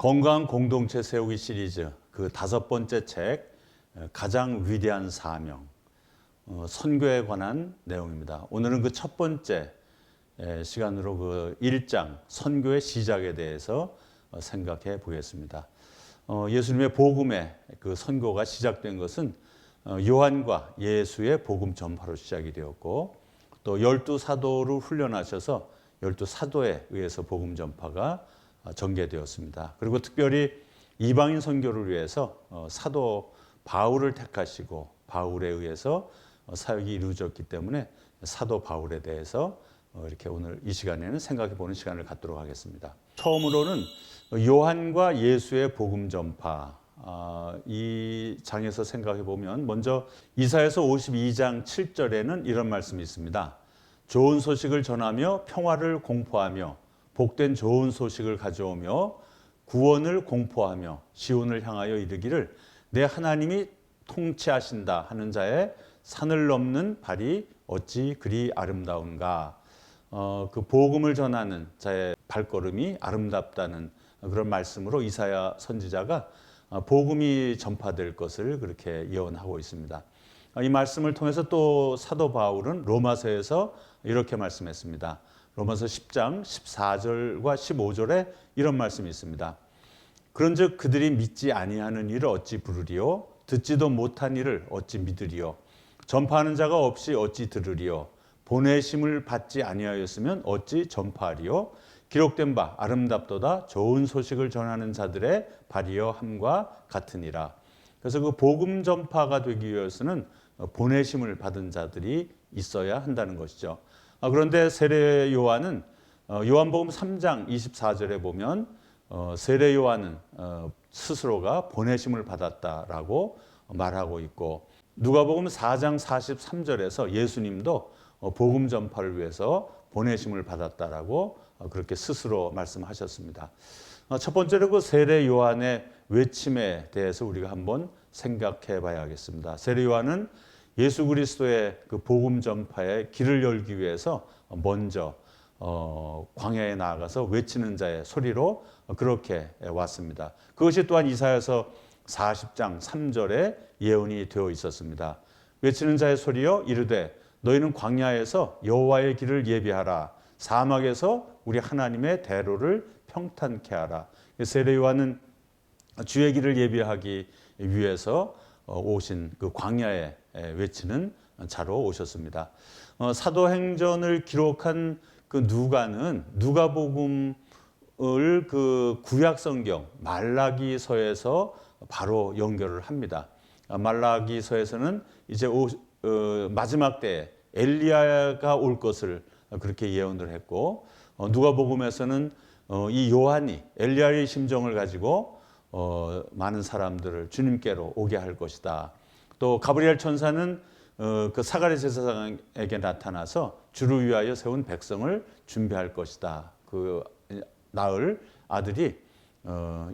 건강한 공동체 세우기 시리즈 그 5번째 책 가장 위대한 사명 선교에 관한 내용입니다. 오늘은 그 첫 번째 시간으로 그 1장 선교의 시작에 대해서 생각해 보겠습니다. 예수님의 복음의 그 선교가 시작된 것은 요한과 예수의 복음 전파로 시작이 되었고, 또 12사도를 훈련하셔서 12사도에 의해서 복음 전파가 전개되었습니다. 그리고 특별히 이방인 선교를 위해서 사도 바울을 택하시고 바울에 의해서 사역이 이루어졌기 때문에 사도 바울에 대해서 이렇게 오늘 이 시간에는 생각해 보는 시간을 갖도록 하겠습니다. 처음으로는 요한과 예수의 복음 전파, 이 장에서 생각해 보면 먼저 이사야서 52장 7절에는 이런 말씀이 있습니다. 좋은 소식을 전하며 평화를 공포하며 복된 좋은 소식을 가져오며 구원을 공포하며 시온을 향하여 이르기를 내 하나님이 통치하신다 하는 자의 산을 넘는 발이 어찌 그리 아름다운가. 그 복음을 전하는 자의 발걸음이 아름답다는 그런 말씀으로 이사야 선지자가 복음이 전파될 것을 그렇게 예언하고 있습니다. 이 말씀을 통해서 또 사도 바울은 로마서에서 이렇게 말씀했습니다. 로마서 10장 14절과 15절에 이런 말씀이 있습니다. 그런즉 그들이 믿지 아니하는 일을 어찌 부르리요? 듣지도 못한 일을 어찌 믿으리요? 전파하는 자가 없이 어찌 들으리요? 보내심을 받지 아니하였으면 어찌 전파하리요? 기록된 바 아름답도다 좋은 소식을 전하는 자들의 발이여 함과 같으니라. 그래서 그 복음 전파가 되기 위해서는 보내심을 받은 자들이 있어야 한다는 것이죠. 그런데 세례 요한은 요한복음 3장 24절에 보면 세례 요한은 스스로가 보내심을 받았다라고 말하고 있고, 누가복음 4장 43절에서 예수님도 복음 전파를 위해서 보내심을 받았다라고 그렇게 스스로 말씀하셨습니다. 첫 번째로 그 세례 요한의 외침에 대해서 우리가 한번 생각해 봐야겠습니다. 세례 요한은 예수 그리스도의 그 복음 전파의 길을 열기 위해서 먼저 광야에 나아가서 외치는 자의 소리로 그렇게 왔습니다. 그것이 또한 이사야서 40장 3절에 예언이 되어 있었습니다. 외치는 자의 소리여 이르되 너희는 광야에서 여호와의 길을 예비하라. 사막에서 우리 하나님의 대로를 평탄케 하라. 세례 요한은 주의 길을 예비하기 위해서 오신 그 광야에 외치는 자로 오셨습니다. 사도행전을 기록한 그 누가는 누가복음을 그 구약성경 말라기서에서 바로 연결을 합니다. 말라기서에서는 이제 마지막 때에 엘리야가 올 것을 그렇게 예언을 했고, 누가복음에서는 이 요한이 엘리야의 심정을 가지고 많은 사람들을 주님께로 오게 할 것이다. 또 가브리엘 천사는 그 사가랴 제사장에게 나타나서 주를 위하여 세운 백성을 준비할 것이다. 그 낳을 아들이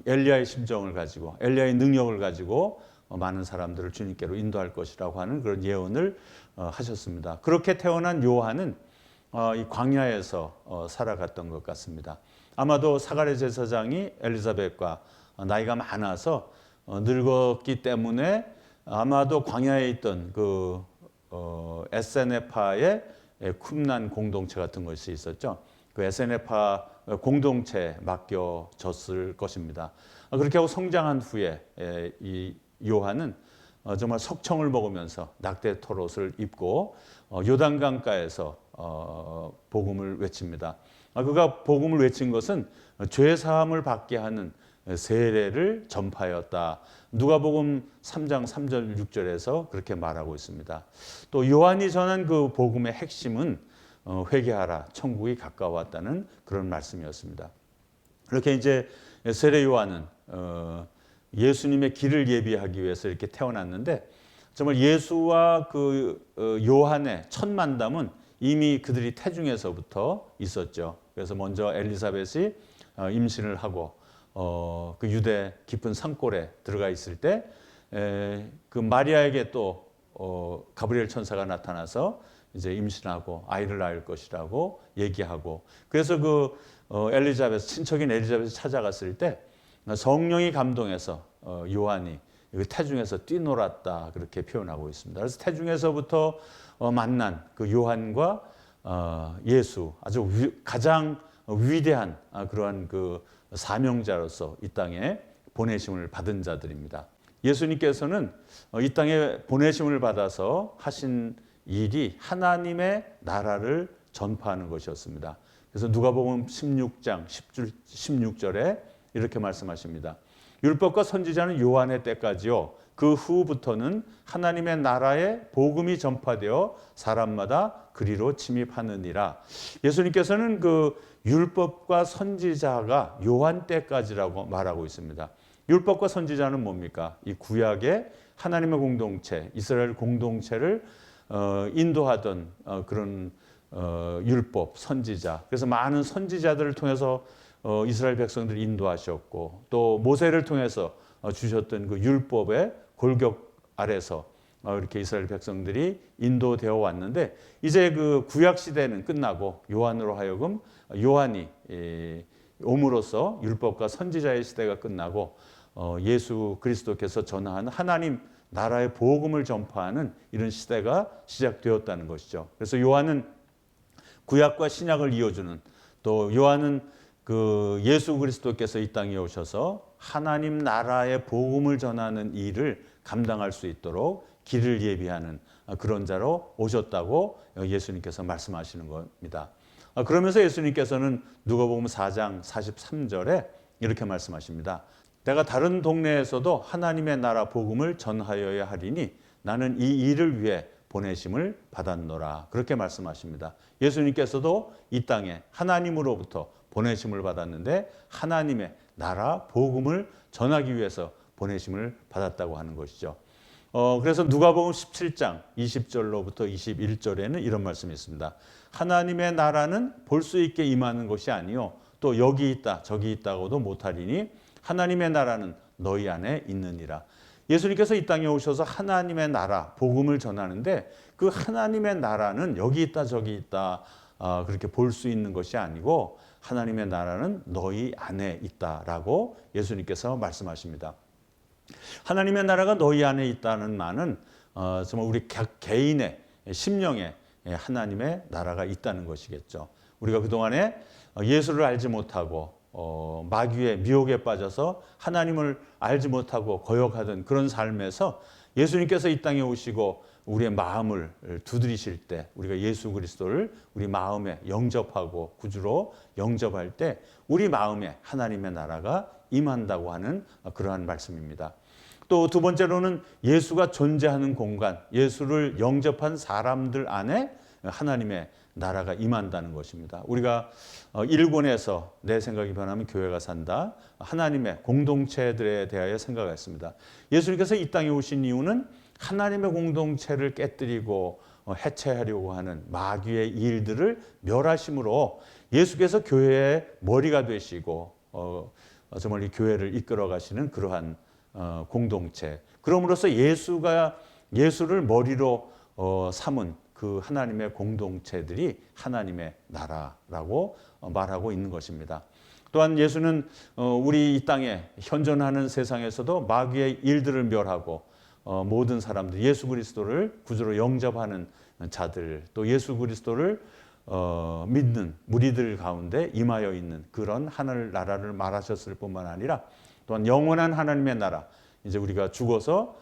엘리야의 심정을 가지고 엘리야의 능력을 가지고 많은 사람들을 주님께로 인도할 것이라고 하는 그런 예언을 하셨습니다. 그렇게 태어난 요한은 이 광야에서 살아갔던 것 같습니다. 아마도 사가랴 제사장이 엘리사벳과 나이가 많아서 늙었기 때문에 아마도 광야에 있던 그 에세네파의 쿰난 공동체 같은 것이 있었죠. 그 에세네파 공동체에 맡겨졌을 것입니다. 그렇게 하고 성장한 후에 이 요한은 정말 석청을 먹으면서 낙대 털옷을 입고 요단강가에서 복음을 외칩니다. 그가 복음을 외친 것은 죄 사함을 받게 하는 세례를 전파하였다. 누가복음 3장 3절 6절에서 그렇게 말하고 있습니다. 또 요한이 전한 그 복음의 핵심은 회개하라 천국이 가까웠다는 그런 말씀이었습니다. 이렇게 이제 세례 요한은 예수님의 길을 예비하기 위해서 이렇게 태어났는데, 정말 예수와 그 요한의 첫 만남은 이미 그들이 태중에서부터 있었죠. 그래서 먼저 엘리사벳이 임신을 하고 그 유대 깊은 산골에 들어가 있을 때 그 마리아에게 또 가브리엘 천사가 나타나서 이제 임신하고 아이를 낳을 것이라고 얘기하고, 그래서 그 엘리자베스 친척인 엘리자베스 찾아갔을 때 성령이 감동해서 요한이 태중에서 뛰놀았다 그렇게 표현하고 있습니다. 그래서 태중에서부터 만난 그 요한과 예수 아주 가장 위대한 그러한 그 사명자로서 이 땅에 보내심을 받은 자들입니다. 예수님께서는 이 땅에 보내심을 받아서 하신 일이 하나님의 나라를 전파하는 것이었습니다. 그래서 누가복음 16장 16절에 이렇게 말씀하십니다. 율법과 선지자는 요한의 때까지요. 그 후부터는 하나님의 나라의 복음이 전파되어 사람마다 그리로 침입하느니라. 예수님께서는 그 율법과 선지자가 요한 때까지라고 말하고 있습니다. 율법과 선지자는 뭡니까? 이 구약의 하나님의 공동체, 이스라엘 공동체를 인도하던 그런 율법, 선지자. 그래서 많은 선지자들을 통해서 이스라엘 백성들을 인도하셨고 또 모세를 통해서 주셨던 그 율법의 골격 아래서 이렇게 이스라엘 백성들이 인도되어 왔는데 이제 그 구약 시대는 끝나고 요한으로 하여금 요한이 옴으로써 율법과 선지자의 시대가 끝나고 예수 그리스도께서 전하는 하나님 나라의 복음을 전파하는 이런 시대가 시작되었다는 것이죠. 그래서 요한은 구약과 신약을 이어주는 또 요한은 그 예수 그리스도께서 이 땅에 오셔서 하나님 나라의 복음을 전하는 일을 감당할 수 있도록 길을 예비하는 그런 자로 오셨다고 예수님께서 말씀하시는 겁니다. 그러면서 예수님께서는 누가복음 4장 43절에 이렇게 말씀하십니다. 내가 다른 동네에서도 하나님의 나라 복음을 전하여야 하리니 나는 이 일을 위해 보내심을 받았노라. 그렇게 말씀하십니다. 예수님께서도 이 땅에 하나님으로부터 보내심을 받았는데 하나님의 나라 복음을 전하기 위해서 보내심을 받았다고 하는 것이죠. 그래서 누가복음 17장 20절로부터 21절에는 이런 말씀이 있습니다. 하나님의 나라는 볼 수 있게 임하는 것이 아니요 또 여기 있다 저기 있다고도 못하리니 하나님의 나라는 너희 안에 있느니라. 예수님께서 이 땅에 오셔서 하나님의 나라 복음을 전하는데 그 하나님의 나라는 여기 있다 저기 있다 그렇게 볼 수 있는 것이 아니고 하나님의 나라는 너희 안에 있다라고 예수님께서 말씀하십니다. 하나님의 나라가 너희 안에 있다는 말은 정말 우리 각 개인의 심령에 하나님의 나라가 있다는 것이겠죠. 우리가 그동안에 예수를 알지 못하고 마귀의 미혹에 빠져서 하나님을 알지 못하고 거역하던 그런 삶에서 예수님께서 이 땅에 오시고 우리의 마음을 두드리실 때 우리가 예수 그리스도를 우리 마음에 영접하고 구주로 영접할 때 우리 마음에 하나님의 나라가 임한다고 하는 그러한 말씀입니다. 또 두 번째로는 예수가 존재하는 공간, 예수를 영접한 사람들 안에 하나님의 나라가 임한다는 것입니다. 우리가 일권에서 내 생각이 변하면 교회가 산다. 하나님의 공동체들에 대하여 생각했습니다. 예수님께서 이 땅에 오신 이유는 하나님의 공동체를 깨뜨리고 해체하려고 하는 마귀의 일들을 멸하심으로 예수께서 교회의 머리가 되시고 정말 이 교회를 이끌어 가시는 그러한 공동체. 그럼으로써 예수를 머리로 삼은 그 하나님의 공동체들이 하나님의 나라라고 말하고 있는 것입니다. 또한 예수는 우리 이 땅에 현존하는 세상에서도 마귀의 일들을 멸하고 모든 사람들 예수 그리스도를 구주로 영접하는 자들 또 예수 그리스도를 믿는 무리들 가운데 임하여 있는 그런 하늘 나라를 말하셨을 뿐만 아니라 또한 영원한 하나님의 나라 이제 우리가 죽어서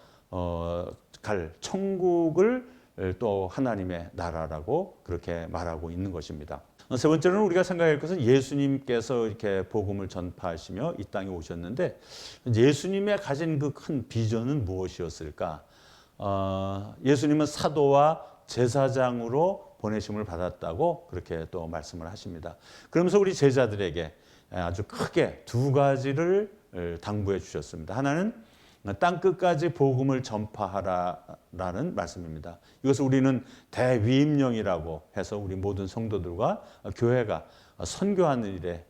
갈 천국을 또 하나님의 나라라고 그렇게 말하고 있는 것입니다. 세 번째로는 우리가 생각할 것은 예수님께서 이렇게 복음을 전파하시며 이 땅에 오셨는데 예수님의 가진 그 큰 비전은 무엇이었을까? 예수님은 사도와 제사장으로 보내심을 받았다고 그렇게 또 말씀을 하십니다. 그러면서 우리 제자들에게 아주 크게 두 가지를 당부해 주셨습니다. 하나는 땅 끝까지 복음을 전파하라라는 말씀입니다. 이것을 우리는 대위임령이라고 해서 우리 모든 성도들과 교회가 선교하는 일에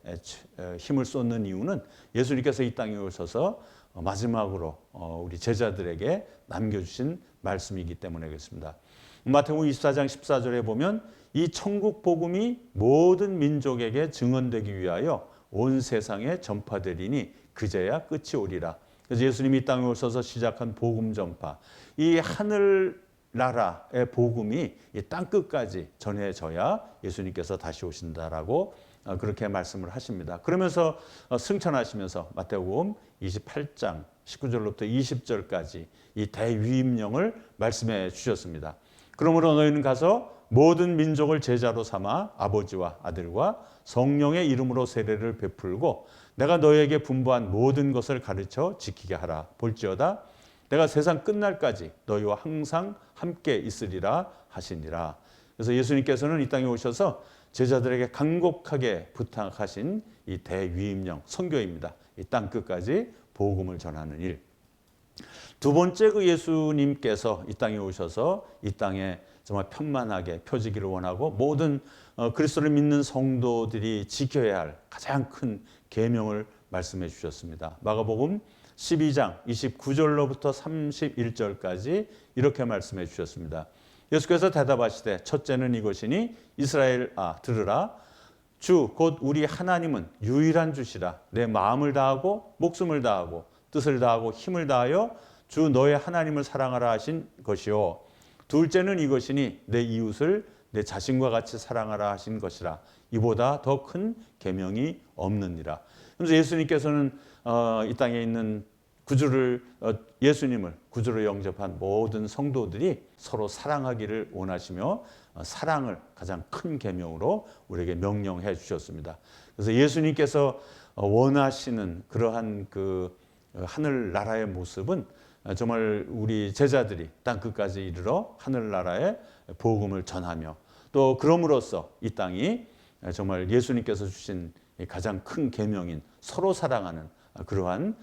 힘을 쏟는 이유는 예수님께서 이 땅에 오셔서 마지막으로 우리 제자들에게 남겨주신 말씀이기 때문에 그렇습니다. 마태복음 24장 14절에 보면 이 천국 복음이 모든 민족에게 증언되기 위하여 온 세상에 전파되리니 그제야 끝이 오리라. 그래서 예수님이 이 땅에 오셔서 시작한 복음 전파, 이 하늘 나라의 복음이 이 땅 끝까지 전해져야 예수님께서 다시 오신다라고 그렇게 말씀을 하십니다. 그러면서 승천하시면서 마태복음 28장 19절로부터 20절까지 이 대위임령을 말씀해 주셨습니다. 그러므로 너희는 가서 모든 민족을 제자로 삼아 아버지와 아들과 성령의 이름으로 세례를 베풀고 내가 너희에게 분부한 모든 것을 가르쳐 지키게 하라. 볼지어다 내가 세상 끝날까지 너희와 항상 함께 있으리라 하시니라. 그래서 예수님께서는 이 땅에 오셔서 제자들에게 간곡하게 부탁하신 이 대위임령 선교입니다. 이 땅 끝까지 복음을 전하는 일. 두 번째, 그 예수님께서 이 땅에 오셔서 이 땅에 정말 편만하게 펴지기를 원하고 모든 그리스도를 믿는 성도들이 지켜야 할 가장 큰 계명을 말씀해 주셨습니다. 마가복음 12장 29절로부터 31절까지 이렇게 말씀해 주셨습니다. 예수께서 대답하시되 첫째는 이것이니 이스라엘아 들으라. 주 곧 우리 하나님은 유일한 주시라. 내 마음을 다하고 목숨을 다하고 뜻을 다하고 힘을 다하여 주 너의 하나님을 사랑하라 하신 것이요. 둘째는 이것이니 내 이웃을 내 자신과 같이 사랑하라 하신 것이라. 이보다 더 큰 계명이 없느니라. 그래서 예수님께서는 이 땅에 있는 예수님을 구주로 영접한 모든 성도들이 서로 사랑하기를 원하시며 사랑을 가장 큰 계명으로 우리에게 명령해 주셨습니다. 그래서 예수님께서 원하시는 그러한 그 하늘나라의 모습은 정말 우리 제자들이 땅 끝까지 이르러 하늘나라의 복음을 전하며 또 그럼으로써 이 땅이 정말 예수님께서 주신 가장 큰 계명인 서로 사랑하는 그러한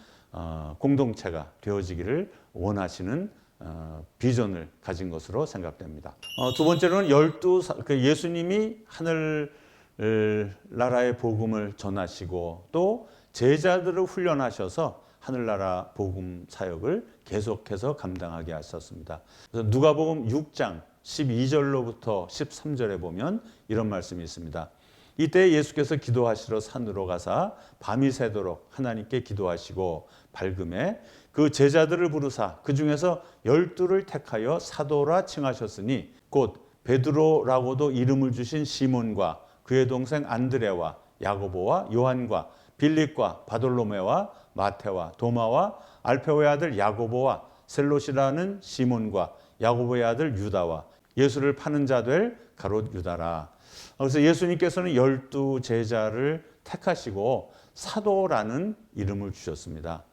공동체가 되어지기를 원하시는 비전을 가진 것으로 생각됩니다. 두 번째로는 예수님이 하늘 나라의 복음을 전하시고 또 제자들을 훈련하셔서 하늘나라 복음 사역을 계속해서 감당하게 하셨습니다. 그래서 누가복음 6장 12절로부터 13절에 보면 이런 말씀이 있습니다. 이때 예수께서 기도하시러 산으로 가사 밤이 새도록 하나님께 기도하시고 밝음에 그 제자들을 부르사 그 중에서 12를 택하여 사도라 칭하셨으니 곧 베드로라고도 이름을 주신 시몬과 그의 동생 안드레와 야고보와 요한과 빌립과 바돌로메와 마태와 도마와 알페오의 아들 야고보와 셀롯이라는 시몬과 야고보의 아들 유다와 예수를 파는 자 될 가롯 유다라. 그래서 예수님께서는 12제자를 택하시고 사도라는 이름을 주셨습니다.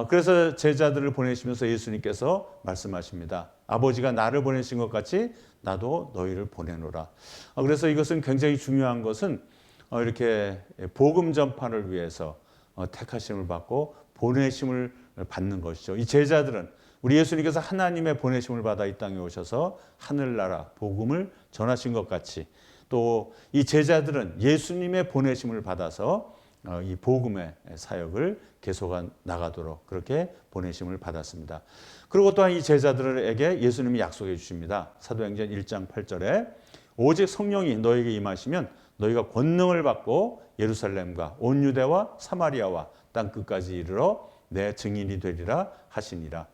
그래서 제자들을 보내시면서 예수님께서 말씀하십니다. 아버지가 나를 보내신 것 같이 나도 너희를 보내노라. 그래서 이것은 굉장히 중요한 것은 이렇게 복음 전파를 위해서 택하심을 받고 보내심을 받는 것이죠. 이 제자들은 우리 예수님께서 하나님의 보내심을 받아 이 땅에 오셔서 하늘나라 복음을 전하신 것 같이 또 이 제자들은 예수님의 보내심을 받아서 이 복음의 사역을 계속 나가도록 그렇게 보내심을 받았습니다. 그리고 또한 이 제자들에게 예수님이 약속해 주십니다. 사도행전 1장 8절에 오직 성령이 너에게 임하시면 너희가 권능을 받고 예루살렘과 온 유대와 사마리아와 땅 끝까지 이르러 내 증인이 되리라 하시니라.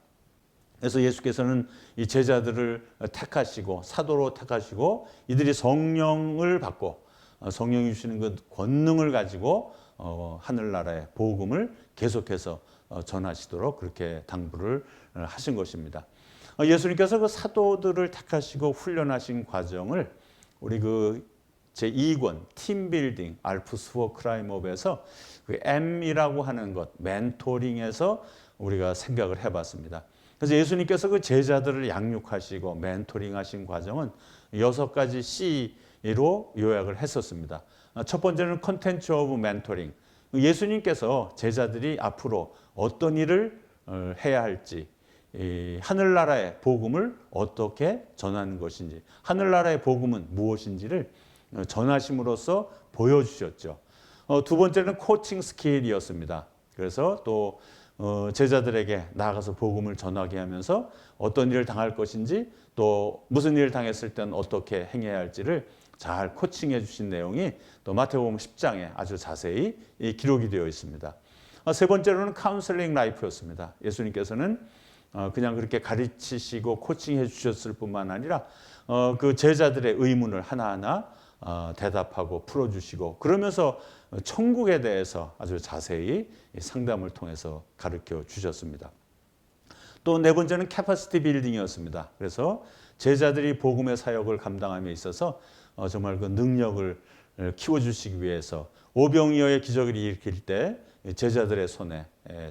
그래서 예수께서는 이 제자들을 택하시고 사도로 택하시고 이들이 성령을 받고 성령이 주시는 그 권능을 가지고 하늘나라의 복음을 계속해서 전하시도록 그렇게 당부를 하신 것입니다. 예수님께서 그 사도들을 택하시고 훈련하신 과정을 우리 그 제2권 팀빌딩 알프스워 크라임업에서 그 M이라고 하는 것 멘토링에서 우리가 생각을 해봤습니다. 그래서 예수님께서 그 제자들을 양육하시고 멘토링하신 과정은 6가지 C로 요약을 했었습니다. 첫 번째는 컨텐츠 오브 멘토링. 예수님께서 제자들이 앞으로 어떤 일을 해야 할지, 하늘나라의 복음을 어떻게 전하는 것인지, 하늘나라의 복음은 무엇인지를 전하심으로써 보여주셨죠. 두 번째는 코칭 스킬이었습니다. 그래서 또 제자들에게 나아가서 복음을 전하게 하면서 어떤 일을 당할 것인지 또 무슨 일을 당했을 때는 어떻게 행해야 할지를 잘 코칭해 주신 내용이 또 마태복음 10장에 아주 자세히 기록이 되어 있습니다. 세 번째로는 카운셀링 라이프였습니다. 예수님께서는 그냥 그렇게 가르치시고 코칭해 주셨을 뿐만 아니라 그 제자들의 의문을 하나하나 대답하고 풀어주시고 그러면서 천국에 대해서 아주 자세히 상담을 통해서 가르쳐 주셨습니다. 또 네 번째는 캐파시티 빌딩이었습니다. 그래서 제자들이 복음의 사역을 감당함에 있어서 정말 그 능력을 키워주시기 위해서 오병이어의 기적을 일으킬 때 제자들의 손에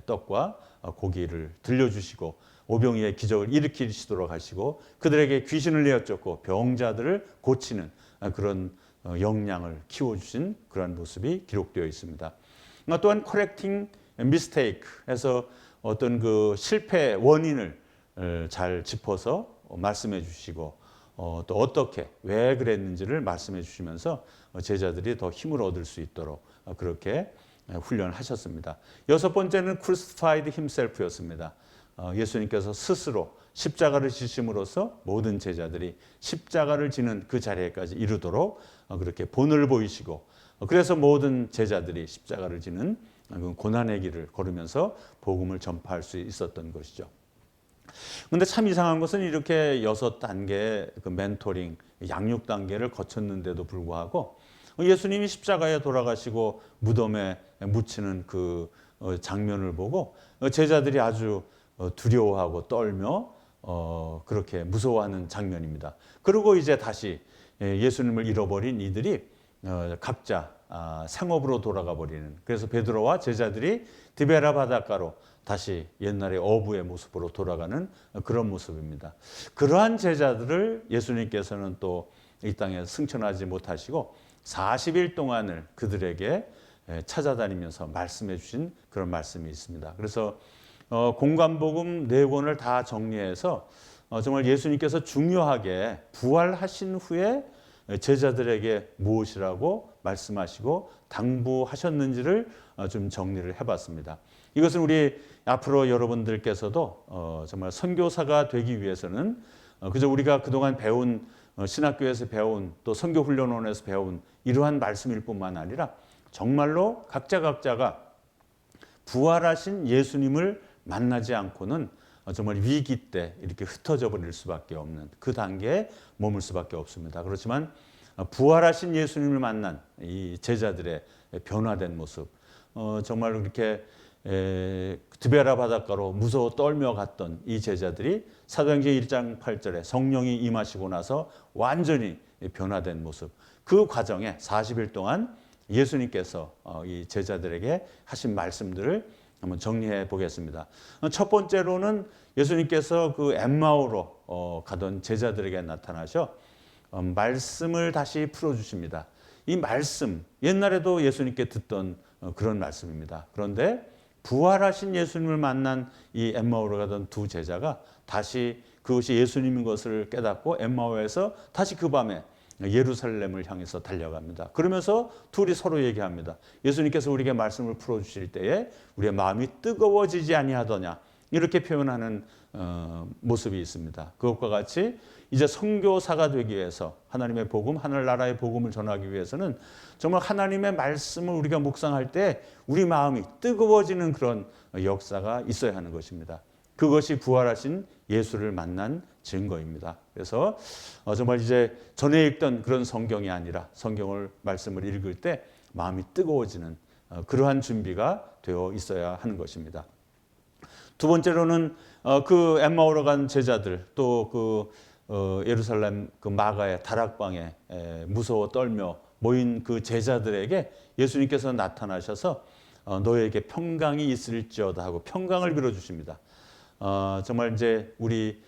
떡과 고기를 들려주시고 오병이어의 기적을 일으키시도록 하시고 그들에게 귀신을 내어쫓고 병자들을 고치는 그런 역량을 키워주신 그런 모습이 기록되어 있습니다. 또한 correcting mistake에서 어떤 그 실패 원인을 잘 짚어서 말씀해 주시고 또 어떻게 왜 그랬는지를 말씀해 주시면서 제자들이 더 힘을 얻을 수 있도록 그렇게 훈련을 하셨습니다. 여섯 번째는 crucified himself였습니다. 예수님께서 스스로 십자가를 지심으로써 모든 제자들이 십자가를 지는 그 자리에까지 이르도록 그렇게 본을 보이시고 그래서 모든 제자들이 십자가를 지는 고난의 길을 걸으면서 복음을 전파할 수 있었던 것이죠. 그런데 참 이상한 것은 이렇게 6단계의 그 멘토링, 양육 단계를 거쳤는데도 불구하고 예수님이 십자가에 돌아가시고 무덤에 묻히는 그 장면을 보고 제자들이 아주 두려워하고 떨며 그렇게 무서워하는 장면입니다. 그리고 이제 다시 예수님을 잃어버린 이들이 각자 상업으로 돌아가 버리는, 그래서 베드로와 제자들이 디베라 바닷가로 다시 옛날의 어부의 모습으로 돌아가는 그런 모습입니다. 그러한 제자들을 예수님께서는 또 이 땅에 승천하지 못하시고 40일 동안을 그들에게 찾아다니면서 말씀해 주신 그런 말씀이 있습니다. 그래서 공관복음 4권을 다 정리해서 정말 예수님께서 중요하게 부활하신 후에 제자들에게 무엇이라고 말씀하시고 당부하셨는지를 좀 정리를 해봤습니다. 이것은 우리 앞으로 여러분들께서도 정말 선교사가 되기 위해서는 그저 우리가 그동안 배운 신학교에서 배운 또 선교훈련원에서 배운 이러한 말씀일 뿐만 아니라 정말로 각자가 부활하신 예수님을 만나지 않고는 정말 위기 때 이렇게 흩어져 버릴 수밖에 없는 그 단계에 머물 수밖에 없습니다. 그렇지만 부활하신 예수님을 만난 이 제자들의 변화된 모습, 정말 이렇게 드베라 바닷가로 무서워 떨며 갔던 이 제자들이 사도행전 1장 8절에 성령이 임하시고 나서 완전히 변화된 모습, 그 과정에 40일 동안 예수님께서 이 제자들에게 하신 말씀들을 한번 정리해 보겠습니다. 첫 번째로는 예수님께서 그 엠마오로 가던 제자들에게 나타나셔 말씀을 다시 풀어주십니다. 이 말씀, 옛날에도 예수님께 듣던 그런 말씀입니다. 그런데 부활하신 예수님을 만난 이 엠마오로 가던 두 제자가 다시 그것이 예수님인 것을 깨닫고 엠마오에서 다시 그 밤에 예루살렘을 향해서 달려갑니다. 그러면서 둘이 서로 얘기합니다. 예수님께서 우리에게 말씀을 풀어주실 때에 우리의 마음이 뜨거워지지 아니하더냐, 이렇게 표현하는 모습이 있습니다. 그것과 같이 이제 선교사가 되기 위해서 하나님의 복음, 하늘나라의 복음을 전하기 위해서는 정말 하나님의 말씀을 우리가 묵상할 때 우리 마음이 뜨거워지는 그런 역사가 있어야 하는 것입니다. 그것이 부활하신 예수를 만난 증거입니다. 그래서 정말 이제 전에 읽던 그런 성경이 아니라 성경을 말씀을 읽을 때 마음이 뜨거워지는 그러한 준비가 되어 있어야 하는 것입니다. 두 번째로는 그 엠마오로 간 제자들, 또 그 예루살렘 그 마가의 다락방에 무서워 떨며 모인 그 제자들에게 예수님께서 나타나셔서 너에게 평강이 있을지어다 하고 평강을 빌어주십니다. 정말 이제 우리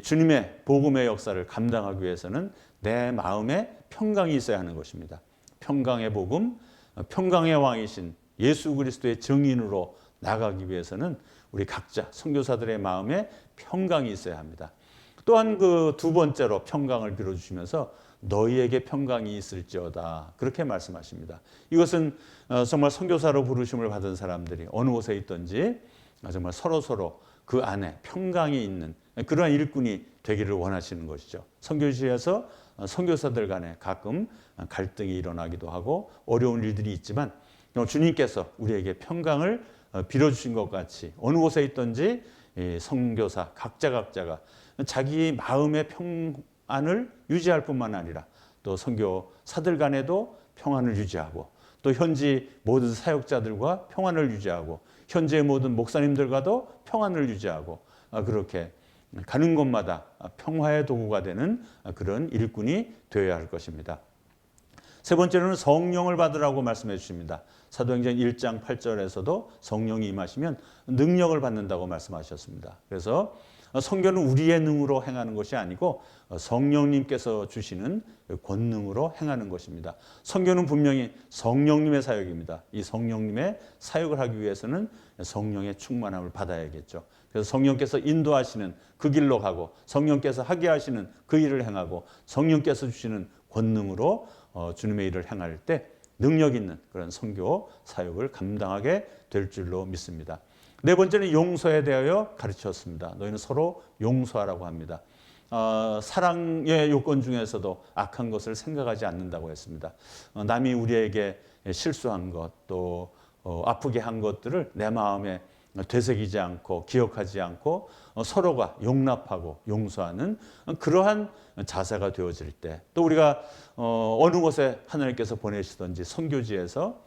주님의 복음의 역사를 감당하기 위해서는 내 마음에 평강이 있어야 하는 것입니다. 평강의 복음, 평강의 왕이신 예수 그리스도의 증인으로 나가기 위해서는 우리 각자 선교사들의 마음에 평강이 있어야 합니다. 또한 그 두 번째로 평강을 빌어주시면서 너희에게 평강이 있을지어다, 그렇게 말씀하십니다. 이것은 정말 선교사로 부르심을 받은 사람들이 어느 곳에 있든지 정말 서로 그 안에 평강이 있는 그러한 일꾼이 되기를 원하시는 것이죠. 선교지에서 선교사들 간에 가끔 갈등이 일어나기도 하고 어려운 일들이 있지만 주님께서 우리에게 평강을 빌어주신 것 같이 어느 곳에 있든지 선교사 각자가 자기 마음의 평안을 유지할 뿐만 아니라 또 선교사들 간에도 평안을 유지하고 또 현지 모든 사역자들과 평안을 유지하고 현지의 모든 목사님들과도 평안을 유지하고 그렇게 가는 곳마다 평화의 도구가 되는 그런 일꾼이 되어야 할 것입니다. 세 번째로는 성령을 받으라고 말씀해 주십니다. 사도행전 1장 8절에서도 성령이 임하시면 능력을 받는다고 말씀하셨습니다. 그래서 선교는 우리의 능으로 행하는 것이 아니고 성령님께서 주시는 권능으로 행하는 것입니다. 선교는 분명히 성령님의 사역입니다. 이 성령님의 사역을 하기 위해서는 성령의 충만함을 받아야겠죠. 그래서 성령께서 인도하시는 그 길로 가고 성령께서 하게 하시는 그 일을 행하고 성령께서 주시는 권능으로 주님의 일을 행할 때 능력 있는 그런 선교 사역을 감당하게 될 줄로 믿습니다. 네 번째는 용서에 대하여 가르쳤습니다. 너희는 서로 용서하라고 합니다. 사랑의 요건 중에서도 악한 것을 생각하지 않는다고 했습니다. 남이 우리에게 실수한 것, 또 아프게 한 것들을 내 마음에 되새기지 않고 기억하지 않고 서로가 용납하고 용서하는 그러한 자세가 되어질 때, 또 우리가 어느 곳에 하나님께서 보내시든지 선교지에서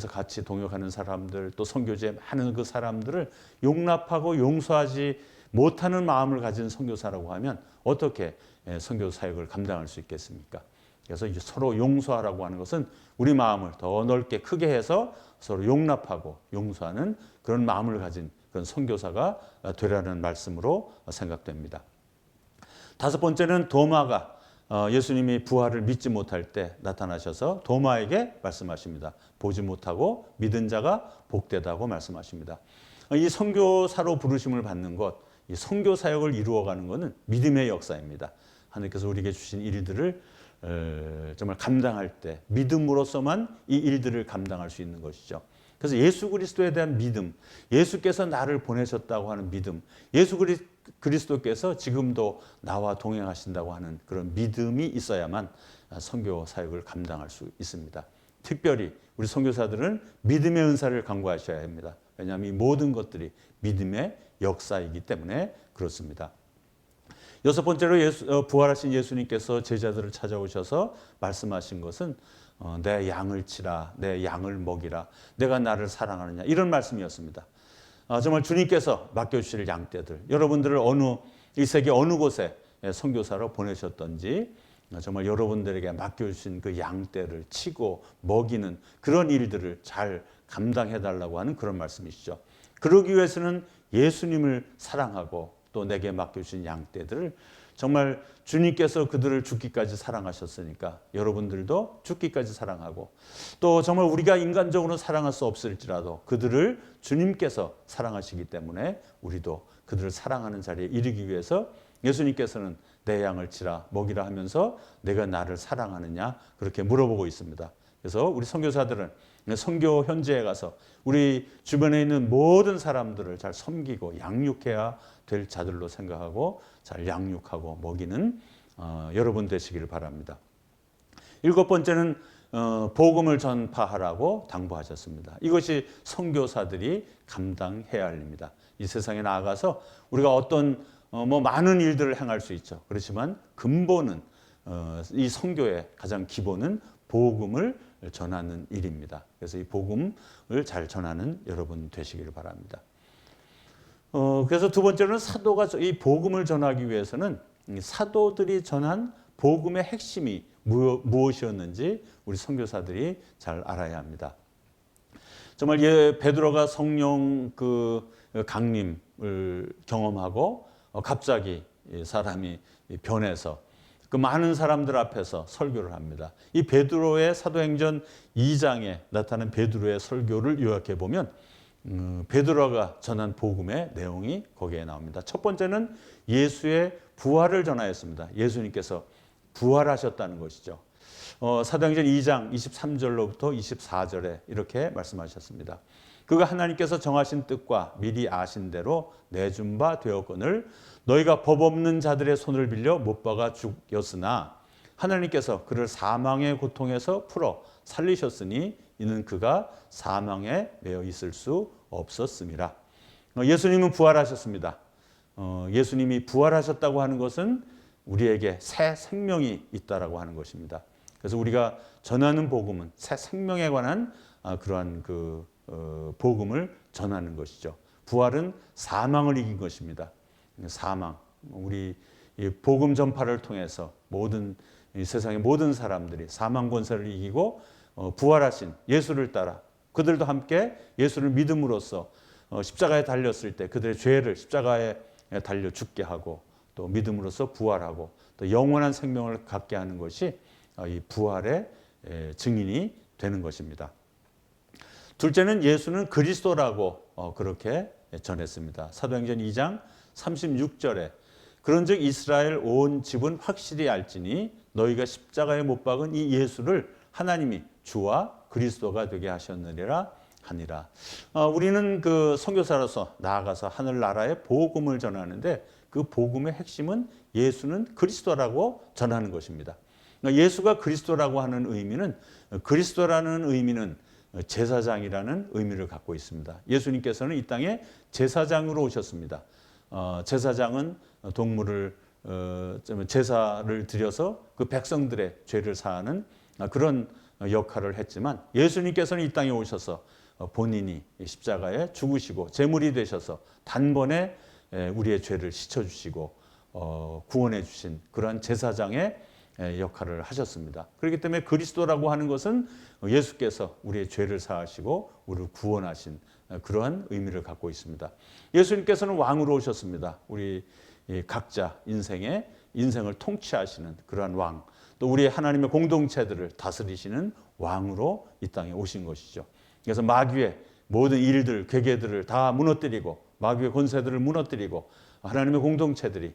같이 동역하는 사람들, 또 선교지에 많은 그 사람들을 용납하고 용서하지 못하는 마음을 가진 선교사라고 하면 어떻게 선교 사역을 감당할 수 있겠습니까? 그래서 서로 용서하라고 하는 것은 우리 마음을 더 넓게 크게 해서 서로 용납하고 용서하는 그런 마음을 가진 그런 선교사가 되라는 말씀으로 생각됩니다. 다섯 번째는 도마가 예수님이 부활을 믿지 못할 때 나타나셔서 도마에게 말씀하십니다. 보지 못하고 믿은 자가 복되다고 말씀하십니다. 이 선교사로 부르심을 받는 것, 이 선교 사역을 이루어가는 것은 믿음의 역사입니다. 하나님께서 우리에게 주신 일들을 정말 감당할 때 믿음으로서만 이 일들을 감당할 수 있는 것이죠. 그래서 예수 그리스도에 대한 믿음, 예수께서 나를 보내셨다고 하는 믿음, 예수 그리스도께서 지금도 나와 동행하신다고 하는 그런 믿음이 있어야만 선교 사역을 감당할 수 있습니다. 특별히 우리 선교사들은 믿음의 은사를 강구하셔야 합니다. 왜냐하면 이 모든 것들이 믿음의 역사이기 때문에 그렇습니다. 여섯 번째로 부활하신 예수님께서 제자들을 찾아오셔서 말씀하신 것은 내 양을 치라, 내 양을 먹이라, 내가 나를 사랑하느냐, 이런 말씀이었습니다. 정말 주님께서 맡겨주실 양떼들, 여러분들을 이 세계 어느 곳에 선교사로 보내셨던지 정말 여러분들에게 맡겨주신 그 양떼를 치고 먹이는 그런 일들을 잘 감당해달라고 하는 그런 말씀이시죠. 그러기 위해서는 예수님을 사랑하고 또 내게 맡겨주신 양떼들을 정말 주님께서 그들을 죽기까지 사랑하셨으니까 여러분들도 죽기까지 사랑하고, 또 정말 우리가 인간적으로 사랑할 수 없을지라도 그들을 주님께서 사랑하시기 때문에 우리도 그들을 사랑하는 자리에 이르기 위해서 예수님께서는 내 양을 치라 먹이라 하면서 내가 나를 사랑하느냐 그렇게 물어보고 있습니다. 그래서 우리 선교사들은 선교 현지에 가서 우리 주변에 있는 모든 사람들을 잘 섬기고 양육해야 될 자들로 생각하고 잘 양육하고 먹이는 여러분 되시기를 바랍니다. 일곱 번째는 복음을 전파하라고 당부하셨습니다. 이것이 선교사들이 감당해야 할 일입니다. 이 세상에 나아가서 우리가 어떤 많은 일들을 행할 수 있죠. 그렇지만 근본은 이 선교의 가장 기본은 복음을 전하는 일입니다. 그래서 이 복음을 잘 전하는 여러분 되시기를 바랍니다. 그래서 두 번째로는 사도가 이 복음을 전하기 위해서는 사도들이 전한 복음의 핵심이 무엇이었는지 우리 선교사들이 잘 알아야 합니다. 정말 베드로가 성령 강림을 경험하고 갑자기 사람이 변해서 그 많은 사람들 앞에서 설교를 합니다. 이 베드로의 사도행전 2장에 나타난 베드로의 설교를 요약해 보면 베드로가 전한 복음의 내용이 거기에 나옵니다. 첫 번째는 예수의 부활을 전하였습니다. 예수님께서 부활하셨다는 것이죠. 사도행전 2장 23절로부터 24절에 이렇게 말씀하셨습니다. 그가 하나님께서 정하신 뜻과 미리 아신 대로 내준 바 되었거늘 너희가 법 없는 자들의 손을 빌려 못 박아 죽였으나 하나님께서 그를 사망의 고통에서 풀어 살리셨으니 이는 그가 사망에 매여 있을 수 없었습니다. 예수님은 부활하셨습니다. 예수님이 부활하셨다고 하는 것은 우리에게 새 생명이 있다라고 하는 것입니다. 그래서 우리가 전하는 복음은 새 생명에 관한 그러한 복음을 전하는 것이죠. 부활은 사망을 이긴 것입니다. 사망, 우리 이 복음 전파를 통해서 모든 이 세상의 모든 사람들이 사망 권세를 이기고 부활하신 예수를 따라 그들도 함께 예수를 믿음으로써 십자가에 달렸을 때 그들의 죄를 십자가에 달려 죽게 하고 또 믿음으로써 부활하고 또 영원한 생명을 갖게 하는 것이 이 부활의 증인이 되는 것입니다. 둘째는 예수는 그리스도라고 그렇게 전했습니다. 사도행전 2장 36절에 그런즉 이스라엘 온 집은 확실히 알지니 너희가 십자가에 못 박은 이 예수를 하나님이 주와 그리스도가 되게 하셨느니라 하니라. 우리는 그 선교사로서 나아가서 하늘나라의 복음을 전하는데 그 복음의 핵심은 예수는 그리스도라고 전하는 것입니다. 예수가 그리스도라고 하는 의미는 그리스도라는 의미는 제사장이라는 의미를 갖고 있습니다. 예수님께서는 이 땅에 제사장으로 오셨습니다. 제사장은 동물을 제사를 드려서 그 백성들의 죄를 사하는 그런 역할을 했지만 예수님께서는 이 땅에 오셔서 본인이 십자가에 죽으시고 제물이 되셔서 단번에 우리의 죄를 씻어주시고 구원해 주신 그러한 제사장의 역할을 하셨습니다. 그렇기 때문에 그리스도라고 하는 것은 예수께서 우리의 죄를 사하시고 우리를 구원하신 그러한 의미를 갖고 있습니다. 예수님께서는 왕으로 오셨습니다. 우리 각자 인생을 통치하시는 그러한 왕, 또 우리 하나님의 공동체들을 다스리시는 왕으로 이 땅에 오신 것이죠. 그래서 마귀의 모든 일들, 괴계들을 다 무너뜨리고 마귀의 권세들을 무너뜨리고 하나님의 공동체들이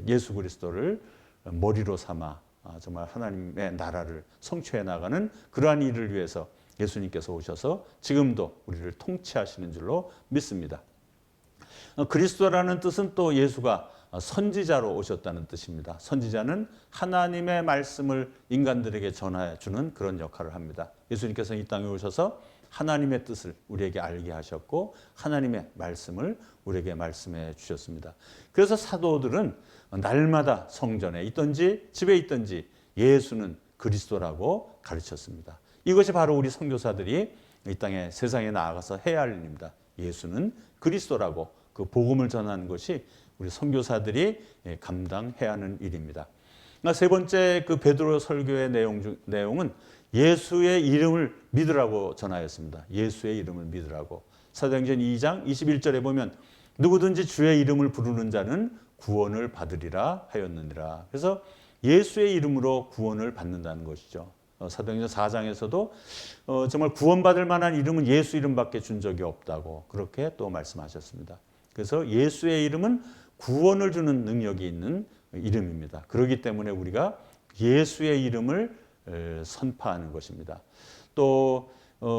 예수 그리스도를 머리로 삼아 정말 하나님의 나라를 성취해 나가는 그러한 일을 위해서 예수님께서 오셔서 지금도 우리를 통치하시는 줄로 믿습니다. 그리스도라는 뜻은 또 예수가 선지자로 오셨다는 뜻입니다. 선지자는 하나님의 말씀을 인간들에게 전해 주는 그런 역할을 합니다. 예수님께서는 이 땅에 오셔서 하나님의 뜻을 우리에게 알게 하셨고 하나님의 말씀을 우리에게 말씀해 주셨습니다. 그래서 사도들은 날마다 성전에 있든지 집에 있든지 예수는 그리스도라고 가르쳤습니다. 이것이 바로 우리 선교사들이 이 땅에 세상에 나아가서 해야 할 일입니다. 예수는 그리스도라고 그 복음을 전하는 것이 우리 선교사들이 감당해야 하는 일입니다. 세 번째 그 베드로 설교의 내용은 예수의 이름을 믿으라고 전하였습니다. 예수의 이름을 믿으라고. 사도행전 2장 21절에 보면 누구든지 주의 이름을 부르는 자는 구원을 받으리라 하였느니라. 그래서 예수의 이름으로 구원을 받는다는 것이죠. 사도행전 4장에서도 정말 구원받을 만한 이름은 예수 이름밖에 준 적이 없다고 그렇게 또 말씀하셨습니다. 그래서 예수의 이름은 구원을 주는 능력이 있는 이름입니다. 그렇기 때문에 우리가 예수의 이름을 선포하는 것입니다. 또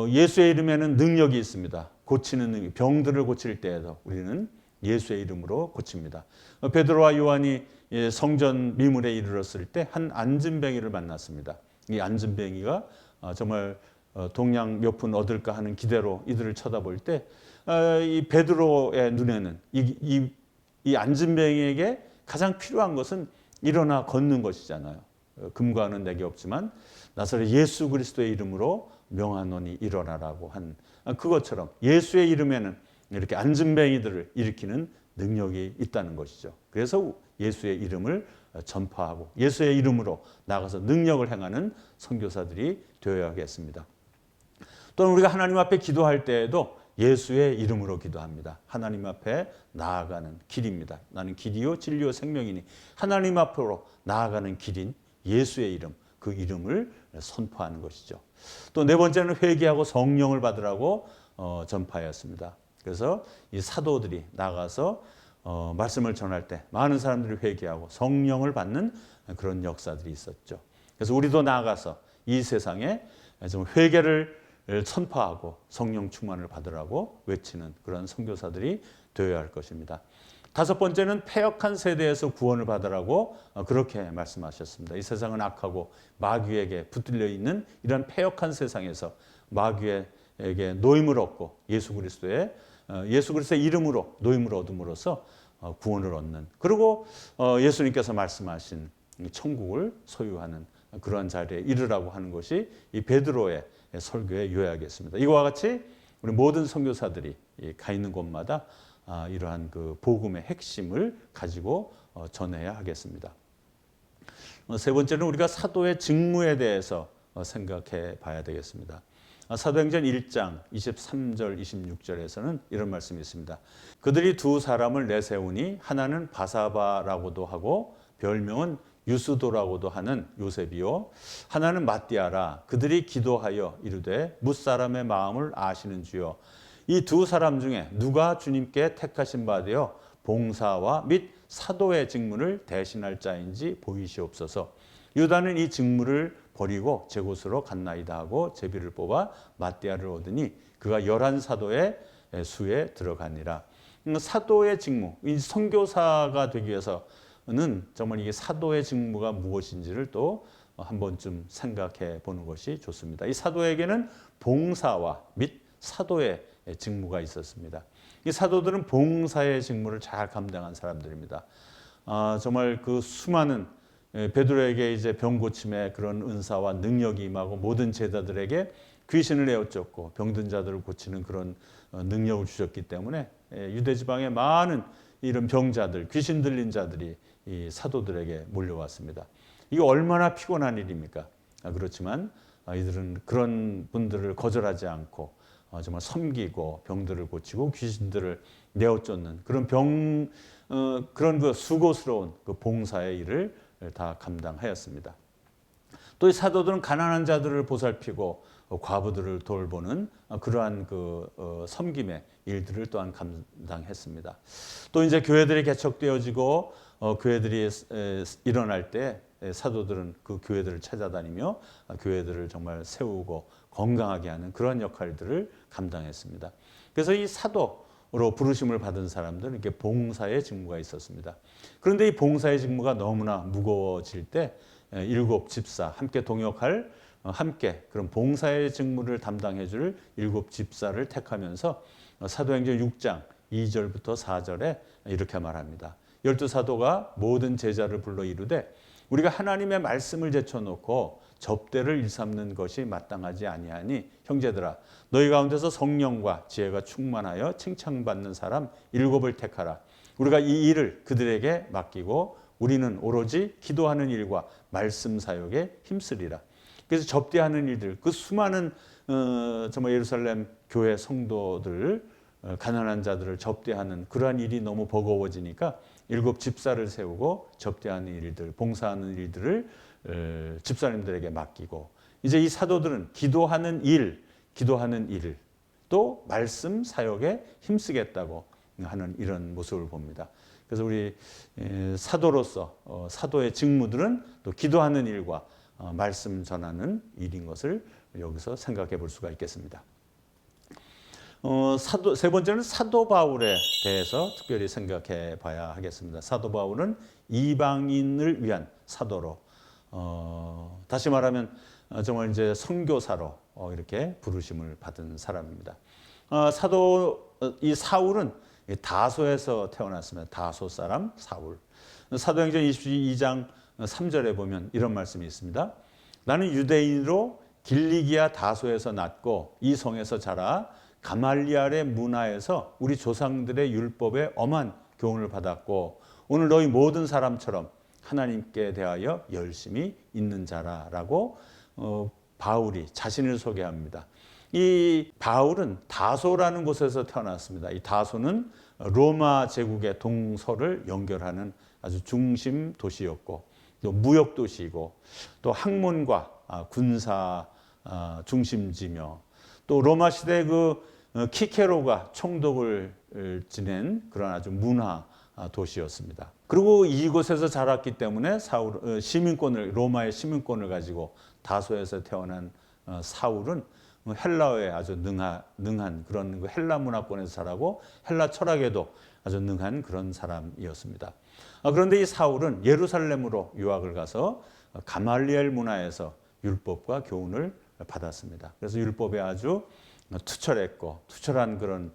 예수의 이름에는 능력이 있습니다. 고치는 능력, 병들을 고칠 때에도 우리는 예수의 이름으로 고칩니다. 베드로와 요한이 성전 미문에 이르렀을 때 한 안진뱅이를 만났습니다. 이 안진뱅이가 정말 동양 몇 푼 얻을까 하는 기대로 이들을 쳐다볼 때 이 베드로의 눈에는 이 안진뱅이에게 가장 필요한 것은 일어나 걷는 것이잖아요. 금과는 내게 없지만 나사렛 예수 그리스도의 이름으로 명하노니 일어나라고 한 그것처럼 예수의 이름에는 이렇게 안진뱅이들을 일으키는 능력이 있다는 것이죠. 그래서 예수의 이름을 전파하고 예수의 이름으로 나가서 능력을 행하는 선교사들이 되어야겠습니다. 또는 우리가 하나님 앞에 기도할 때에도 예수의 이름으로 기도합니다. 하나님 앞에 나아가는 길입니다. 나는 길이요 진리요 생명이니 하나님 앞으로 나아가는 길인 예수의 이름, 그 이름을 선포하는 것이죠. 또 네 번째는 회개하고 성령을 받으라고 전파하였습니다. 그래서 이 사도들이 나가서 말씀을 전할 때 많은 사람들이 회개하고 성령을 받는 그런 역사들이 있었죠. 그래서 우리도 나아가서 이 세상에 좀 회개를 성파하고 성령 충만을 받으라고 외치는 그런 선교사들이 되어야 할 것입니다. 다섯 번째는 패역한 세대에서 구원을 받으라고 그렇게 말씀하셨습니다. 이 세상은 악하고 마귀에게 붙들려 있는 이런 패역한 세상에서 마귀에게 노임을 얻고 예수 그리스도의 이름으로 노임을 얻음으로써 구원을 얻는, 그리고 예수님께서 말씀하신 천국을 소유하는 그러한 자리에 이르라고 하는 것이 이 베드로의 설교의 요약이었습니다. 이와 같이 우리 모든 선교사들이 가 있는 곳마다 이러한 그 복음의 핵심을 가지고 전해야 하겠습니다. 세 번째는 우리가 사도의 직무에 대해서 생각해 봐야 되겠습니다. 사도행전 1장 23절 26절에서는 이런 말씀이 있습니다. 그들이 두 사람을 내세우니 하나는 바사바라고도 하고 별명은 유스도라고도 하는 요셉이요, 하나는 마띠아라. 그들이 기도하여 이르되 뭇사람의 마음을 아시는 주여, 이 두 사람 중에 누가 주님께 택하신 바 되어 봉사와 및 사도의 직무를 대신할 자인지 보이시옵소서. 유다는 이 직무를 버리고 제 곳으로 갔나이다 하고 제비를 뽑아 마띠아를 얻으니 그가 11사도의 수에 들어가니라. 사도의 직무, 이 선교사가 되기 위해서는 정말 이게 사도의 직무가 무엇인지를 또 한 번쯤 생각해 보는 것이 좋습니다. 이 사도에게는 봉사와 및 사도의 직무가 있었습니다. 이 사도들은 봉사의 직무를 잘 감당한 사람들입니다. 정말 그 수많은 베드로에게 이제 병 고침의 그런 은사와 능력이 임하고 모든 제자들에게 귀신을 내어쫓고 병든 자들을 고치는 그런 능력을 주셨기 때문에 유대 지방의 많은 이런 병자들, 귀신 들린 자들이 이 사도들에게 몰려왔습니다. 이게 얼마나 피곤한 일입니까? 그렇지만 이들은 그런 분들을 거절하지 않고 정말 섬기고 병들을 고치고 귀신들을 내어쫓는 그런 그런 그 수고스러운 그 봉사의 일을 다 감당하였습니다. 또 이 사도들은 가난한 자들을 보살피고 과부들을 돌보는 그러한 그 섬김의 일들을 또한 감당했습니다. 또 이제 교회들이 개척되어지고 교회들이 일어날 때 사도들은 그 교회들을 찾아다니며 교회들을 정말 세우고 건강하게 하는 그런 역할들을 감당했습니다. 그래서 이 사도로 부르심을 받은 사람들은 이렇게 봉사의 직무가 있었습니다. 그런데 이 봉사의 직무가 너무나 무거워질 때 일곱 집사, 함께 동역할 함께 그런 봉사의 직무를 담당해 줄 일곱 집사를 택하면서 사도행전 6장 2절부터 4절에 이렇게 말합니다. 12사도가 모든 제자를 불러 이르되 우리가 하나님의 말씀을 제쳐놓고 접대를 일삼는 것이 마땅하지 아니하니 형제들아 너희 가운데서 성령과 지혜가 충만하여 칭찬받는 사람 7을 택하라. 우리가 이 일을 그들에게 맡기고 우리는 오로지 기도하는 일과 말씀 사역에 힘쓰리라. 그래서 접대하는 일들, 그 수많은 정말 예루살렘 교회 성도들, 가난한 자들을 접대하는 그러한 일이 너무 버거워지니까 7 집사를 세우고 접대하는 일들, 봉사하는 일들을 집사님들에게 맡기고, 이제 이 사도들은 기도하는 일, 또 말씀 사역에 힘쓰겠다고 하는 이런 모습을 봅니다. 그래서 우리 사도로서 사도의 직무들은 또 기도하는 일과 말씀 전하는 일인 것을 여기서 생각해 볼 수가 있겠습니다. 세 번째는 사도 바울에 대해서 특별히 생각해 봐야 하겠습니다. 사도 바울은 이방인을 위한 사도로, 다시 말하면 정말 이제 선교사로 이렇게 부르심을 받은 사람입니다. 이 사울은 다소에서 태어났습니다. 다소 사람 사울. 사도행전 22장 3절에 보면 이런 말씀이 있습니다. 나는 유대인으로 길리기아 다소에서 났고 이 성에서 자라 가말리알의 문화에서 우리 조상들의 율법에 엄한 교훈을 받았고 오늘 너희 모든 사람처럼 하나님께 대하여 열심히 있는 자라라고 바울이 자신을 소개합니다. 이 바울은 다소라는 곳에서 태어났습니다. 이 다소는 로마 제국의 동서를 연결하는 아주 중심 도시였고 또 무역 도시이고 또 학문과 군사 중심지며 또 로마 시대 그 키케로가 총독을 지낸 그런 아주 문화 도시였습니다. 그리고 이곳에서 자랐기 때문에 로마의 시민권을 가지고 다소에서 태어난 사울은 헬라어에 아주 능한 그런 헬라 문화권에서 자라고 헬라 철학에도 아주 능한 그런 사람이었습니다. 그런데 이 사울은 예루살렘으로 유학을 가서 가말리엘 문화에서 율법과 교훈을 받았습니다. 그래서 율법에 아주 투철했고 투철한 그런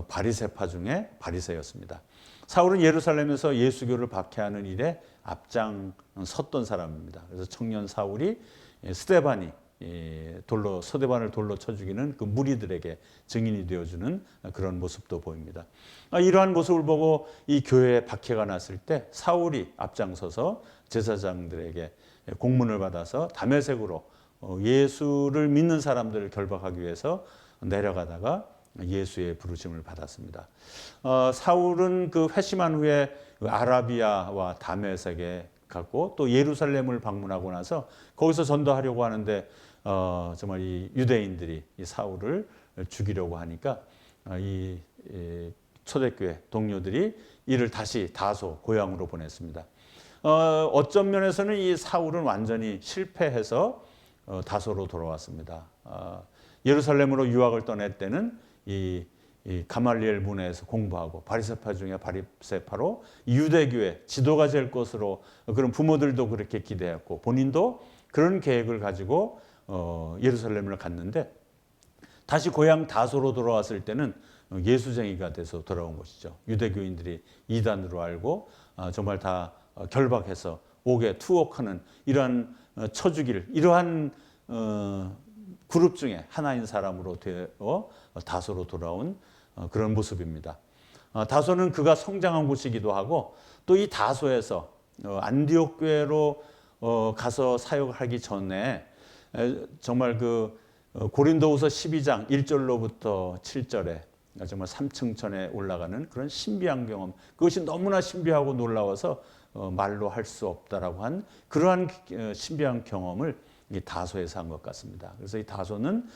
바리새파 중에 바리새였습니다. 사울은 예루살렘에서 예수교를 박해하는 일에 앞장섰던 사람입니다. 그래서 청년 사울이 스데반이 서대반을 돌로 쳐 죽이는 그 무리들에게 증인이 되어주는 그런 모습도 보입니다. 이러한 모습을 보고 이 교회에 박해가 났을 때 사울이 앞장서서 제사장들에게 공문을 받아서 다메섹으로 예수를 믿는 사람들을 결박하기 위해서 내려가다가 예수의 부르심을 받았습니다. 사울은 그 회심한 후에 아라비아와 다메섹에 갔고 또 예루살렘을 방문하고 나서 거기서 전도하려고 하는데 정말 이 유대인들이 이 사울을 죽이려고 하니까 이 초대교회 동료들이 이를 다시 다소 고향으로 보냈습니다. 어떤 면에서는 이 사울은 완전히 실패해서 다소로 돌아왔습니다. 예루살렘으로 유학을 떠날 때는 이 가말리엘 문화에서 공부하고 바리새파 중에 바리새파로 유대교회 지도가 될 것으로 그런 부모들도 그렇게 기대했고 본인도 그런 계획을 가지고 예루살렘을 갔는데 다시 고향 다소로 돌아왔을 때는 예수쟁이가 돼서 돌아온 것이죠. 유대교인들이 이단으로 알고 정말 다 결박해서 옥에 투옥하는 이러한 쳐죽일 이러한 그룹 중에 하나인 사람으로 되어 다소로 돌아온 그런 모습입니다. 다소는 그가 성장한 곳이기도 하고 또 이 다소에서 안디옥 교회로 가서 사역하기 전에 정말 그 고린도후서 12장 1절로부터 7절에 정말 삼층천에 올라가는 그런 신비한 경험, 그것이 너무나 신비하고 놀라워서 말로 할 수 없다라고 한 그러한 신비한 경험을 이 다소에서 한 것 같습니다. 그래서 이 다소는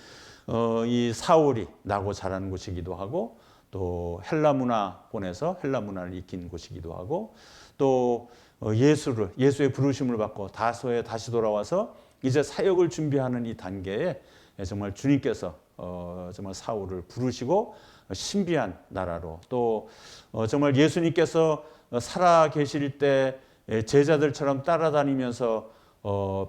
이 사울이 나고 자란 곳이기도 하고 또 헬라 문화권에서 헬라 문화를 익힌 곳이기도 하고 또 예수의 부르심을 받고 다소에 다시 돌아와서 이제 사역을 준비하는 이 단계에 정말 주님께서 정말 사울을 부르시고 신비한 나라로 또 정말 예수님께서 살아 계실 때 제자들처럼 따라다니면서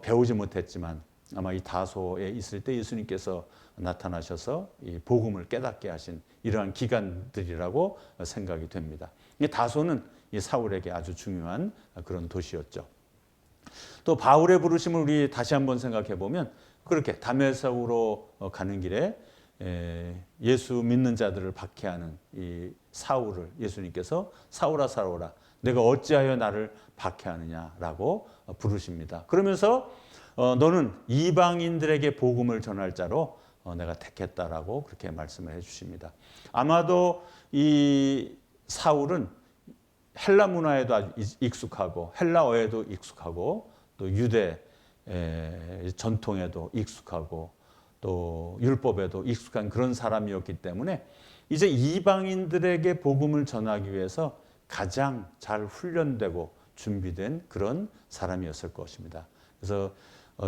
배우지 못했지만 아마 이 다소에 있을 때 예수님께서 나타나셔서 이 복음을 깨닫게 하신 이러한 기간들이라고 생각이 됩니다. 이 다소는 이 사울에게 아주 중요한 그런 도시였죠. 또 바울의 부르심을 우리 다시 한번 생각해 보면 그렇게 다메섹으로 가는 길에 예수 믿는 자들을 박해하는 이 사울을 예수님께서 사울아 사울아 내가 어찌하여 나를 박해하느냐라고 부르십니다. 그러면서 너는 이방인들에게 복음을 전할 자로 내가 택했다라고 그렇게 말씀을 해주십니다. 아마도 이 사울은 헬라 문화에도 아주 익숙하고 헬라어에도 익숙하고 또 유대 전통에도 익숙하고 또 율법에도 익숙한 그런 사람이었기 때문에 이제 이방인들에게 복음을 전하기 위해서 가장 잘 훈련되고 준비된 그런 사람이었을 것입니다. 그래서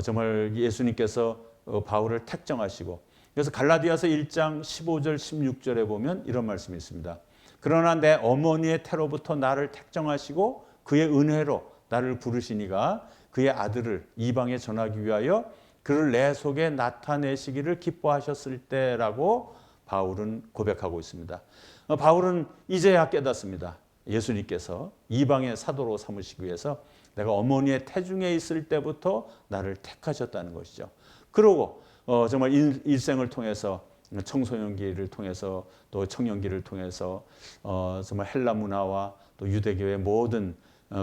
정말 예수님께서 바울을 택정하시고 그래서 갈라디아서 1장 15절 16절에 보면 이런 말씀이 있습니다. 그러나 내 어머니의 태로부터 나를 택정하시고 그의 은혜로 나를 부르시니가 그의 아들을 이방에 전하기 위하여 그를 내 속에 나타내시기를 기뻐하셨을 때라고 바울은 고백하고 있습니다. 바울은 이제야 깨닫습니다. 예수님께서 이방의 사도로 삼으시기 위해서 내가 어머니의 태중에 있을 때부터 나를 택하셨다는 것이죠. 그러고 정말 일생을 통해서 청소년기를 통해서 또 청년기를 통해서 정말 헬라 문화와 또 유대교의 모든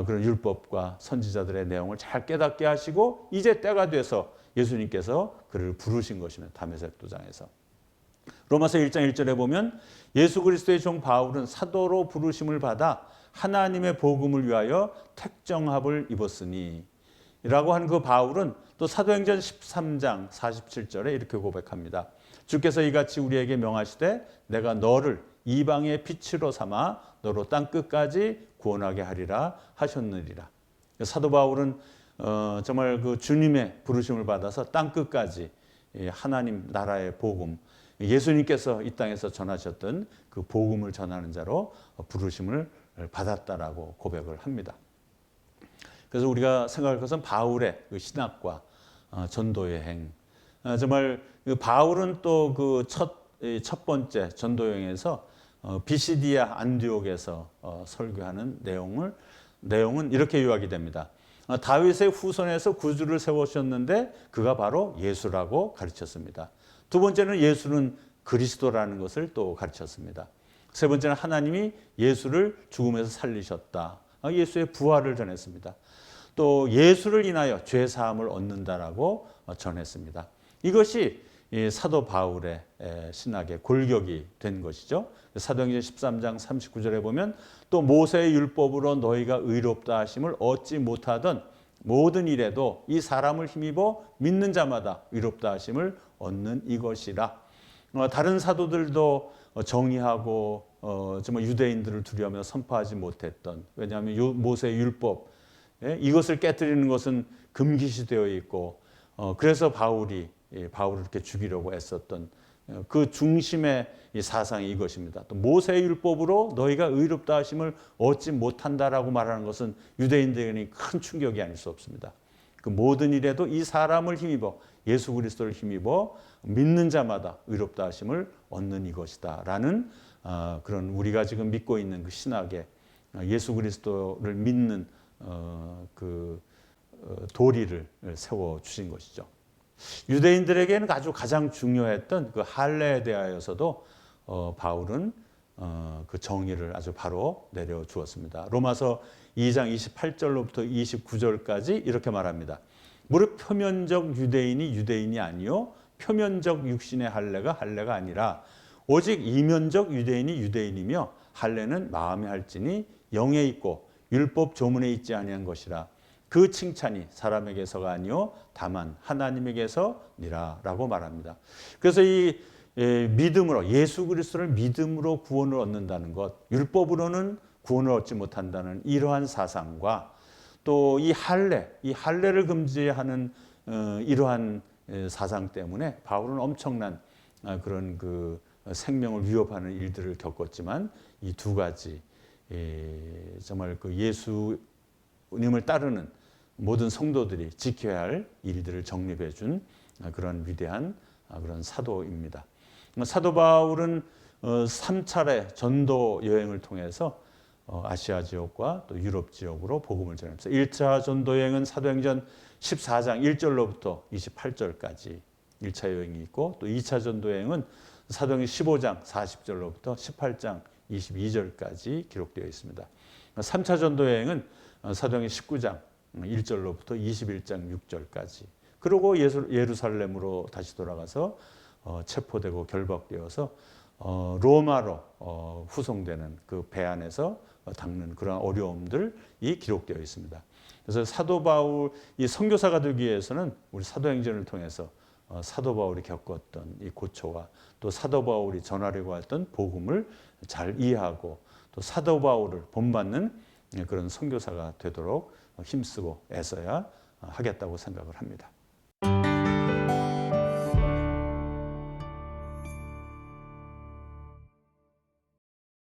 그런 율법과 선지자들의 내용을 잘 깨닫게 하시고 이제 때가 돼서 예수님께서 그를 부르신 것입니다. 다메섹 도장에서. 로마서 1장 1절에 보면 예수 그리스도의 종 바울은 사도로 부르심을 받아 하나님의 복음을 위하여 택정함을 입었으니 라고 한 그 바울은 또 사도행전 13장 47절에 이렇게 고백합니다. 주께서 이같이 우리에게 명하시되 내가 너를 이방의 빛으로 삼아 너로 땅끝까지 구원하게 하리라 하셨느니라. 사도 바울은 정말 그 주님의 부르심을 받아서 땅끝까지 하나님 나라의 복음 예수님께서 이 땅에서 전하셨던 그 복음을 전하는 자로 부르심을 받았다라고 고백을 합니다. 그래서 우리가 생각할 것은 바울의 그 신학과 전도 여행. 정말 바울은 또 그 첫 번째 전도 여행에서 비시디아 안디옥에서 설교하는 내용은 이렇게 요약이 됩니다. 다윗의 후손에서 구주를 세우셨는데 그가 바로 예수라고 가르쳤습니다. 두 번째는 예수는 그리스도라는 것을 또 가르쳤습니다. 세 번째는 하나님이 예수를 죽음에서 살리셨다. 예수의 부활을 전했습니다. 또 예수를 인하여 죄 사함을 얻는다라고 전했습니다. 이것이 사도 바울의 신학의 골격이 된 것이죠. 사도행전 13장 39절에 보면 또 모세의 율법으로 너희가 의롭다 하심을 얻지 못하던 모든 일에도 이 사람을 힘입어 믿는 자마다 의롭다 하심을 얻는 이것이라. 다른 사도들도 정의하고 정말 유대인들을 두려워하며 선포하지 못했던, 왜냐하면 모세의 율법 이것을 깨뜨리는 것은 금기시 되어 있고 그래서 바울을 이렇게 죽이려고 애썼던 그 중심의 이 사상이 이것입니다. 또 모세의 율법으로 너희가 의롭다 하심을 얻지 못한다라고 말하는 것은 유대인들에게는 큰 충격이 아닐 수 없습니다. 그 모든 일에도 이 사람을 힘입어 예수 그리스도를 힘입어 믿는 자마다 의롭다 하심을 얻는 이것이다라는 그런 우리가 지금 믿고 있는 그 신학의 예수 그리스도를 믿는 그 도리를 세워 주신 것이죠. 유대인들에게는 아주 가장 중요했던 그 할례에 대하여서도 바울은 그 정의를 아주 바로 내려 주었습니다. 로마서 2장 28절로부터 29절까지 이렇게 말합니다. 무릇 표면적 유대인이 유대인이 아니요 표면적 육신의 할례가 할례가 아니라 오직 이면적 유대인이 유대인이며 할례는 마음에 할지니 영에 있고 율법 조문에 있지 아니한 것이라. 그 칭찬이 사람에게서가 아니요 다만 하나님에게서니라라고 말합니다. 그래서 이 믿음으로 예수 그리스도를 믿음으로 구원을 얻는다는 것, 율법으로는 구원을 얻지 못한다는 이러한 사상과 또 이 할례를 금지하는 이러한 사상 때문에 바울은 엄청난 그런 그 생명을 위협하는 일들을 겪었지만 이 두 가지 정말 그 예수님을 따르는 모든 성도들이 지켜야 할 일들을 정립해 준 그런 위대한 그런 사도입니다. 사도 바울은 3차례 전도 여행을 통해서 아시아 지역과 또 유럽 지역으로 복음을 전했습니다. 1차 전도 여행은 사도행전 14장 1절로부터 28절까지 1차 여행이 있고 또 2차 전도 여행은 사도행전 15장 40절로부터 18장 22절까지 기록되어 있습니다. 3차 전도 여행은 사도행전 19장 1절로부터 21장 6절까지. 그리고 예루살렘으로 다시 돌아가서 체포되고 결박되어서 로마로 후송되는 그 배 안에서 겪는 그런 어려움들이 기록되어 있습니다. 그래서 사도 바울 이 선교사가 되기 위해서는 우리 사도행전을 통해서 사도 바울이 겪었던 이 고초와 또 사도 바울이 전하려고 했던 복음을 잘 이해하고 또 사도 바울을 본받는 그런 선교사가 되도록 힘쓰고 애써야 하겠다고 생각을 합니다.